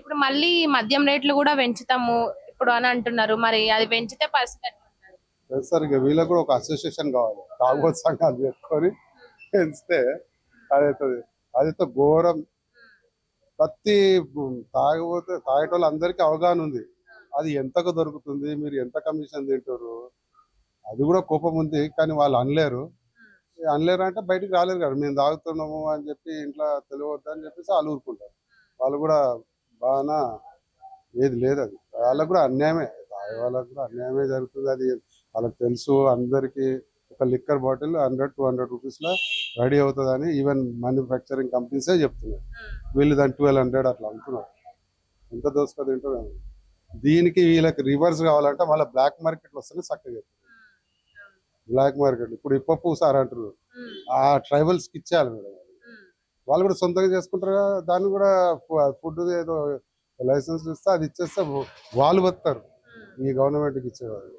ఇప్పుడు మళ్ళీ మద్యం రేట్లు కూడా పెంచుతాము ఇప్పుడు అని అంటున్నారు. మరి అది పెంచితే పరిస్థితి ఎట్లుంటది? సార్ ఇక వీళ్ళకి కూడా ఒక అసోసియేషన్ కావాలి, తాగుబోతు సంఘాలు పెట్టుకొని పెంచితే అదైతుంది. అదైతే ఘోరం. ప్రతి తాగేటోళ్ళు అందరికీ అవగాహన ఉంది, అది ఎంతకు దొరుకుతుంది, మీరు ఎంత కమిషన్ తింటారు, అది కూడా కోపం ఉంది. కానీ వాళ్ళు అనలేరు. అనలేరు అంటే బయటికి రాలేరు కదా, మేము తాగుతున్నాము అని చెప్పి ఇంట్లో తెలియవద్దు అని చెప్పేసి వాళ్ళు ఊరుకుంటారు. వాళ్ళు కూడా బాగా ఏది లేదు, అది వాళ్ళకు కూడా అన్యాయమే, తాగే వాళ్ళకు కూడా అన్యాయమే జరుగుతుంది. అది వాళ్ళకి తెలుసు. అందరికీ ఒక లిక్కర్ బాటిల్ 100-200 రూపీస్లో రెడీ అవుతుందని ఈవెన్ మ్యానుఫ్యాక్చరింగ్ కంపెనీసే చెప్తున్నాయి. వీళ్ళు దాన్ని 1200 అట్లా అమ్ముతున్నారు. ఎంత దోసుక తింటారు. దీనికి వీళ్ళకి రివర్స్ కావాలంటే మళ్ళీ బ్లాక్ మార్కెట్లో వస్తేనే చక్కగా. బ్లాక్ మార్కెట్ ఇప్పుడు ఇప్పప్పు సార్ అంటారు, ఆ ట్రైబల్స్కి ఇచ్చేయాలి మేడం. వాళ్ళు కూడా సొంతంగా చేసుకుంటారు కదా, దాన్ని కూడా ఫుడ్ ఏదో లైసెన్స్ ఇస్తే అది ఇచ్చేస్తే వాళ్ళు బతారు, ఈ గవర్నమెంట్కి ఇచ్చేవాళ్ళు.